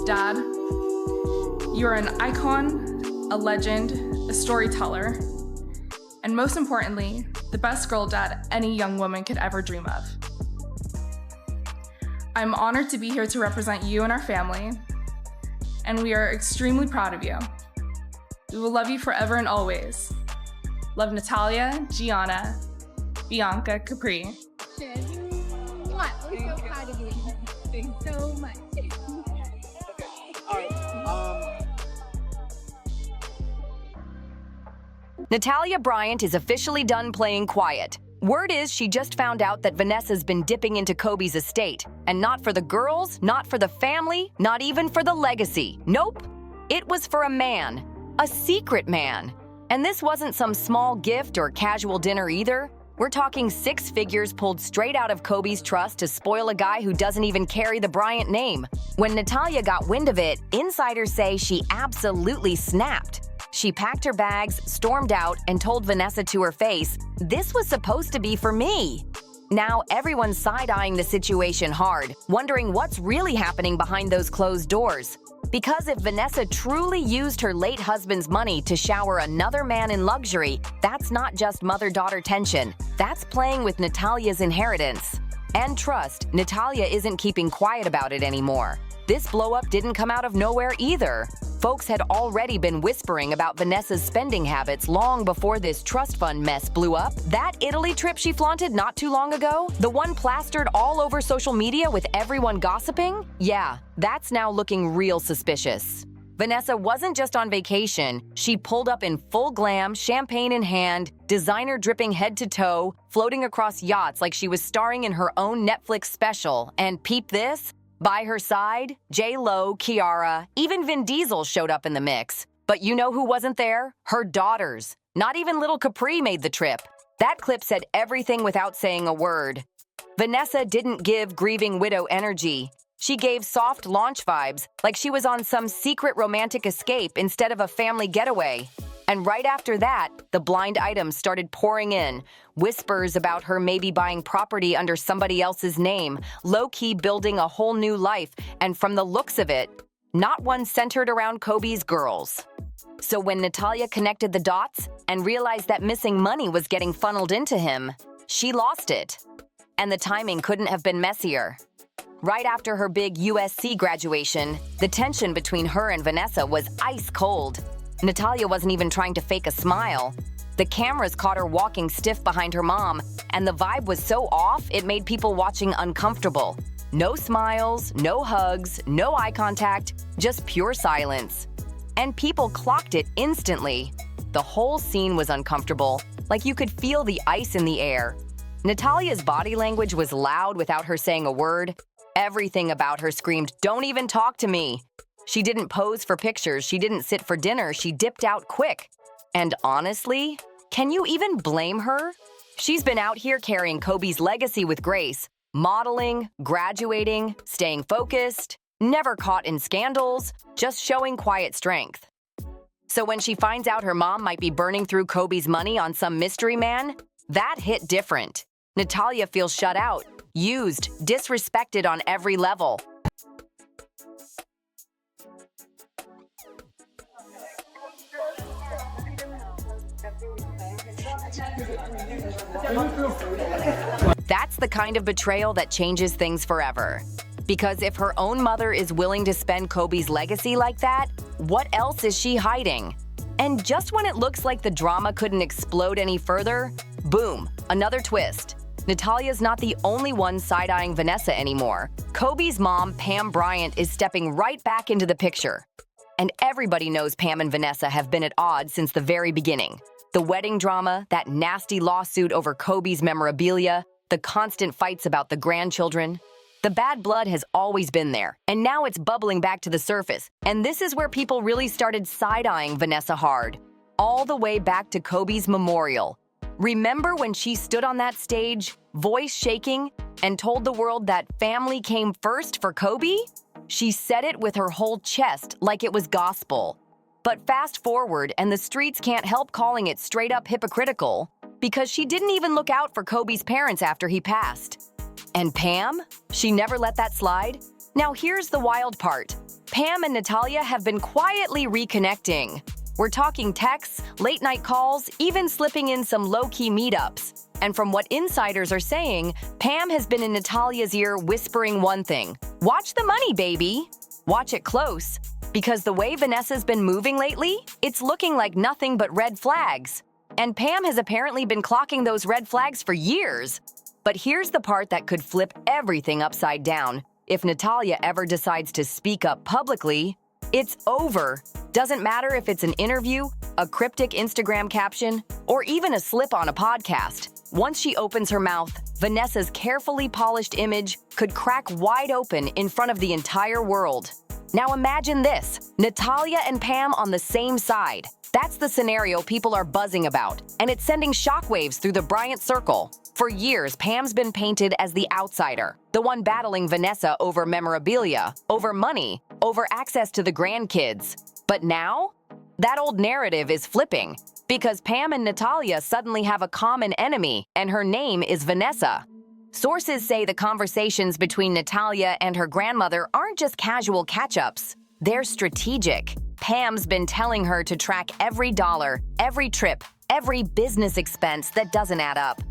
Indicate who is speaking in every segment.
Speaker 1: Dad, you are an icon, a legend, a storyteller, and most importantly, the best girl dad any young woman could ever dream of. I'm honored to be here to represent you and our family, and we are extremely proud of you. We will love you forever and always. Love, Natalia, Gianna, Bianca, Capri.
Speaker 2: We're so proud of you. Thanks so much.
Speaker 3: Natalia Bryant is officially done playing quiet. Word is she just found out that Vanessa's been dipping into Kobe's estate. And not for the girls, not for the family, not even for the legacy. Nope. It was for a man. A secret man. And this wasn't some small gift or casual dinner either. We're talking 6 figures pulled straight out of Kobe's trust to spoil a guy who doesn't even carry the Bryant name. When Natalia got wind of it, insiders say she absolutely snapped. She packed her bags, stormed out, and told Vanessa to her face, "This was supposed to be for me." Now everyone's side-eyeing the situation hard, wondering what's really happening behind those closed doors. Because if Vanessa truly used her late husband's money to shower another man in luxury, that's not just mother-daughter tension. That's playing with Natalia's inheritance. And trust, Natalia isn't keeping quiet about it anymore. This blow-up didn't come out of nowhere either. Folks had already been whispering about Vanessa's spending habits long before this trust fund mess blew up. That Italy trip she flaunted not too long ago, the one plastered all over social media with everyone gossiping, yeah, that's now looking real suspicious. Vanessa wasn't just on vacation. She pulled up in full glam, champagne in hand, designer dripping head to toe, floating across yachts like she was starring in her own Netflix special. And peep this, by her side, J-Lo, Kiara, even Vin Diesel showed up in the mix. But you know who wasn't there? Her daughters. Not even little Capri made the trip. That clip said everything without saying a word. Vanessa didn't give grieving widow energy. She gave soft launch vibes, like she was on some secret romantic escape instead of a family getaway. And right after that, the blind items started pouring in. Whispers about her maybe buying property under somebody else's name, low-key building a whole new life, and from the looks of it, not one centered around Kobe's girls. So when Natalia connected the dots and realized that missing money was getting funneled into him, she lost it. And the timing couldn't have been messier. Right after her big USC graduation, the tension between her and Vanessa was ice cold. Natalia wasn't even trying to fake a smile. The cameras caught her walking stiff behind her mom, and the vibe was so off it made people watching uncomfortable. No smiles, no hugs, no eye contact, just pure silence. And people clocked it instantly. The whole scene was uncomfortable, like you could feel the ice in the air. Natalia's body language was loud without her saying a word. Everything about her screamed, "Don't even talk to me." She didn't pose for pictures, she didn't sit for dinner, she dipped out quick. And honestly, can you even blame her? She's been out here carrying Kobe's legacy with grace, modeling, graduating, staying focused, never caught in scandals, just showing quiet strength. So when she finds out her mom might be burning through Kobe's money on some mystery man, that hit different. Natalia feels shut out, used, disrespected on every level. That's the kind of betrayal that changes things forever. Because if her own mother is willing to spend Kobe's legacy like that, what else is she hiding? And just when it looks like the drama couldn't explode any further, boom, another twist. Natalia's not the only one side-eyeing Vanessa anymore. Kobe's mom, Pam Bryant, is stepping right back into the picture. And everybody knows Pam and Vanessa have been at odds since the very beginning. The wedding drama, that nasty lawsuit over Kobe's memorabilia, the constant fights about the grandchildren. The bad blood has always been there, and now it's bubbling back to the surface. And this is where people really started side-eyeing Vanessa hard, all the way back to Kobe's memorial. Remember when she stood on that stage, voice shaking, and told the world that family came first for Kobe? She said it with her whole chest like it was gospel. But fast forward, and the streets can't help calling it straight-up hypocritical, because she didn't even look out for Kobe's parents after he passed. And Pam? She never let that slide. Now here's the wild part. Pam and Natalia have been quietly reconnecting. We're talking texts, late-night calls, even slipping in some low-key meetups. And from what insiders are saying, Pam has been in Natalia's ear whispering one thing: watch the money, baby. Watch it close, because the way Vanessa's been moving lately, it's looking like nothing but red flags. And Pam has apparently been clocking those red flags for years. But here's the part that could flip everything upside down. If Natalia ever decides to speak up publicly, it's over. Doesn't matter if it's an interview, a cryptic Instagram caption, or even a slip on a podcast. Once she opens her mouth, Vanessa's carefully polished image could crack wide open in front of the entire world. Now imagine this: Natalia and Pam on the same side. That's the scenario people are buzzing about, and it's sending shockwaves through the Bryant circle. For years, Pam's been painted as the outsider, the one battling Vanessa over memorabilia, over money, over access to the grandkids. But now, that old narrative is flipping, because Pam and Natalia suddenly have a common enemy, and her name is Vanessa. Sources say the conversations between Natalia and her grandmother aren't just casual catch-ups. They're strategic. Pam's been telling her to track every dollar, every trip, every business expense that doesn't add up.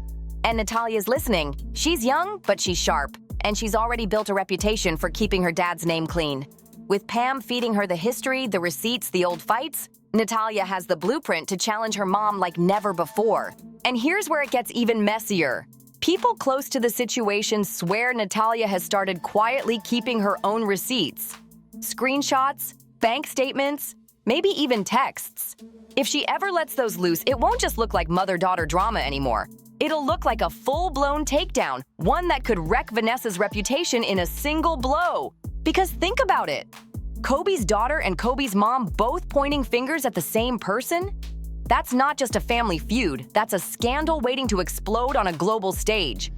Speaker 3: And Natalia's listening. She's young, but she's sharp, and she's already built a reputation for keeping her dad's name clean. With Pam feeding her the history, the receipts, the old fights, Natalia has the blueprint to challenge her mom like never before. And here's where it gets even messier. People close to the situation swear Natalia has started quietly keeping her own receipts. Screenshots, bank statements, maybe even texts. If she ever lets those loose, it won't just look like mother-daughter drama anymore. It'll look like a full-blown takedown, one that could wreck Vanessa's reputation in a single blow. Because think about it. Kobe's daughter and Kobe's mom both pointing fingers at the same person? That's not just a family feud, that's a scandal waiting to explode on a global stage.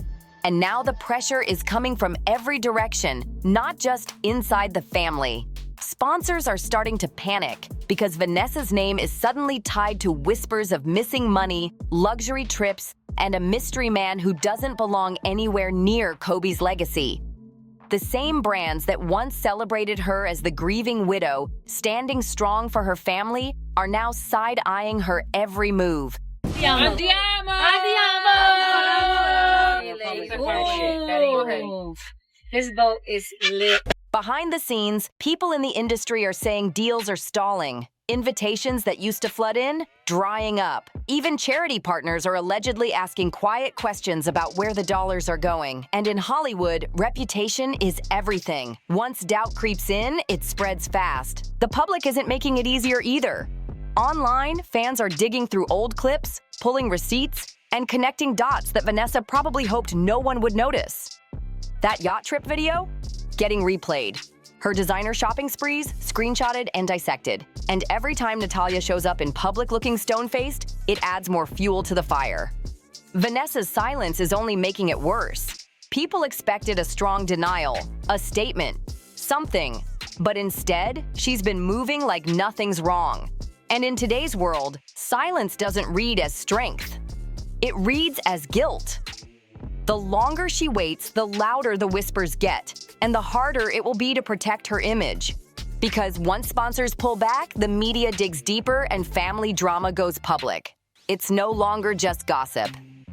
Speaker 3: And now the pressure is coming from every direction, not just inside the family. Sponsors are starting to panic because Vanessa's name is suddenly tied to whispers of missing money, luxury trips, and a mystery man who doesn't belong anywhere near Kobe's legacy. The same brands that once celebrated her as the grieving widow, standing strong for her family, are now side-eyeing her every move.
Speaker 2: This boat is lit.
Speaker 3: Behind the scenes, people in the industry are saying deals are stalling. Invitations that used to flood in, drying up. Even charity partners are allegedly asking quiet questions about where the dollars are going. And in Hollywood, reputation is everything. Once doubt creeps in, it spreads fast. The public isn't making it easier either. Online, fans are digging through old clips, pulling receipts, and connecting dots that Vanessa probably hoped no one would notice. That yacht trip video? Getting replayed. Her designer shopping sprees, screenshotted and dissected. And every time Natalia shows up in public looking stone-faced, it adds more fuel to the fire. Vanessa's silence is only making it worse. People expected a strong denial, a statement, something. But instead, she's been moving like nothing's wrong. And in today's world, silence doesn't read as strength. It reads as guilt. The longer she waits, the louder the whispers get, and the harder it will be to protect her image. Because once sponsors pull back, the media digs deeper and family drama goes public. It's no longer just gossip.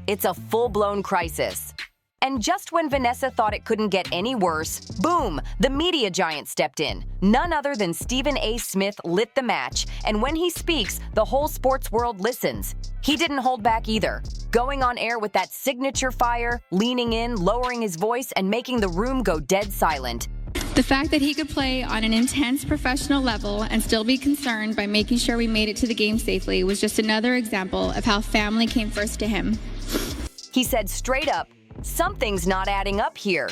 Speaker 3: It's a full-blown crisis. And just when Vanessa thought it couldn't get any worse, boom, the media giant stepped in. None other than Stephen A. Smith lit the match, and when he speaks, the whole sports world listens. He didn't hold back either, going on air with that signature fire, leaning in, lowering his voice, and making the room go dead silent.
Speaker 4: The fact that he could play on an intense professional level and still be concerned by making sure we made it to the game safely was just another example of how family came first to him.
Speaker 3: He said straight up, something's not adding up here.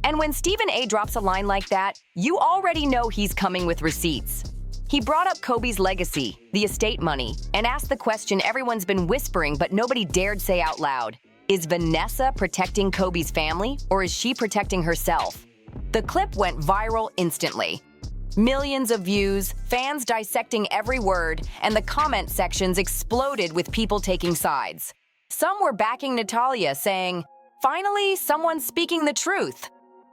Speaker 3: And when Stephen A. drops a line like that, you already know he's coming with receipts. He brought up Kobe's legacy, the estate money, and asked the question everyone's been whispering but nobody dared say out loud. Is Vanessa protecting Kobe's family, or is she protecting herself? The clip went viral instantly. Millions of views, fans dissecting every word, and the comment sections exploded with people taking sides. Some were backing Natalia, saying, "Finally, someone's speaking the truth."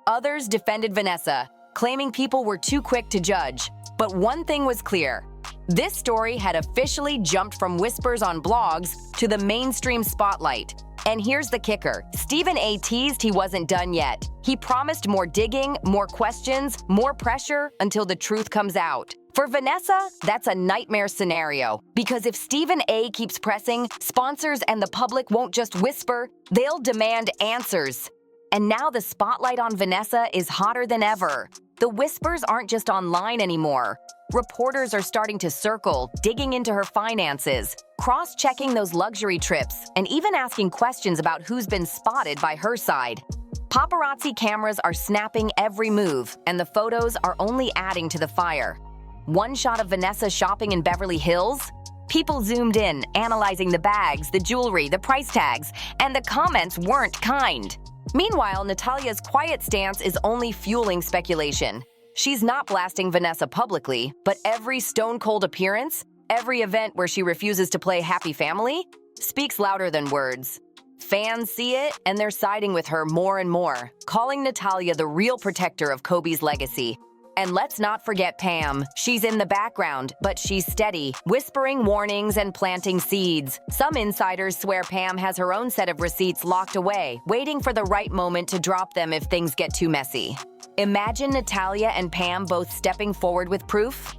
Speaker 3: Others defended Vanessa, claiming people were too quick to judge. But one thing was clear. This story had officially jumped from whispers on blogs to the mainstream spotlight. And here's the kicker. Stephen A. teased he wasn't done yet. He promised more digging, more questions, more pressure until the truth comes out. For Vanessa, that's a nightmare scenario. Because if Stephen A. keeps pressing, sponsors and the public won't just whisper, they'll demand answers. And now the spotlight on Vanessa is hotter than ever. The whispers aren't just online anymore. Reporters are starting to circle, digging into her finances, cross-checking those luxury trips, and even asking questions about who's been spotted by her side. Paparazzi cameras are snapping every move, and the photos are only adding to the fire. One shot of Vanessa shopping in Beverly Hills? People zoomed in, analyzing the bags, the jewelry, the price tags, and the comments weren't kind. Meanwhile, Natalia's quiet stance is only fueling speculation. She's not blasting Vanessa publicly, but every stone-cold appearance, every event where she refuses to play happy family, speaks louder than words. Fans see it, and they're siding with her more and more, calling Natalia the real protector of Kobe's legacy. And let's not forget Pam. She's in the background, but she's steady, whispering warnings and planting seeds. Some insiders swear Pam has her own set of receipts locked away, waiting for the right moment to drop them if things get too messy. Imagine Natalia and Pam both stepping forward with proof.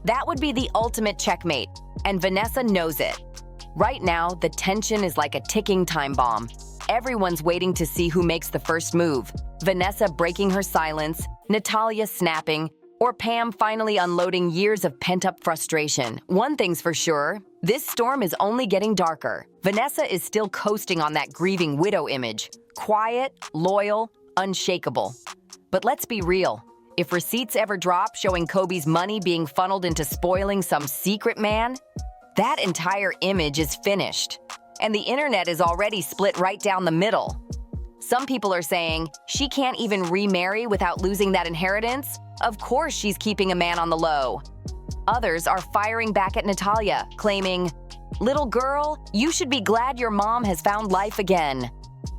Speaker 3: That would be the ultimate checkmate, and Vanessa knows it. Right now, the tension is like a ticking time bomb. Everyone's waiting to see who makes the first move. Vanessa breaking her silence, Natalia snapping, or Pam finally unloading years of pent-up frustration. One thing's for sure, this storm is only getting darker. Vanessa is still coasting on that grieving widow image. Quiet, loyal, unshakable. But let's be real. If receipts ever drop showing Kobe's money being funneled into spoiling some secret man, that entire image is finished. And the internet is already split right down the middle. Some people are saying, she can't even remarry without losing that inheritance? Of course she's keeping a man on the low. Others are firing back at Natalia, claiming, little girl, you should be glad your mom has found life again.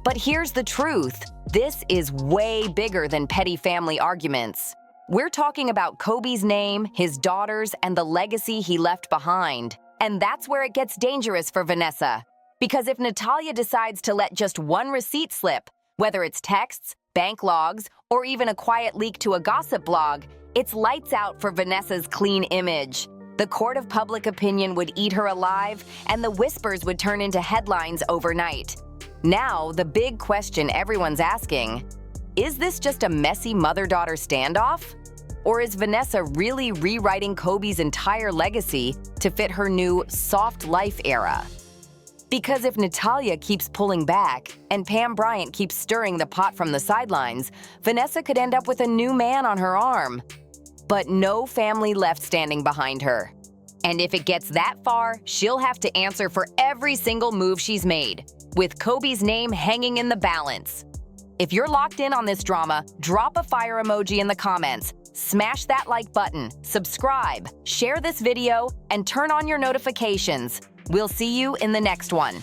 Speaker 3: But here's the truth. This is way bigger than petty family arguments. We're talking about Kobe's name, his daughters, and the legacy he left behind. And that's where it gets dangerous for Vanessa. Because if Natalia decides to let just one receipt slip, whether it's texts, bank logs, or even a quiet leak to a gossip blog, it's lights out for Vanessa's clean image. The court of public opinion would eat her alive, and the whispers would turn into headlines overnight. Now, the big question everyone's asking, is this just a messy mother-daughter standoff? Or is Vanessa really rewriting Kobe's entire legacy to fit her new soft life era? Because if Natalia keeps pulling back and Pam Bryant keeps stirring the pot from the sidelines, Vanessa could end up with a new man on her arm. But no family left standing behind her. And if it gets that far, she'll have to answer for every single move she's made, with Kobe's name hanging in the balance. If you're locked in on this drama, drop a fire emoji in the comments, smash that like button, subscribe, share this video, and turn on your notifications. We'll see you in the next one.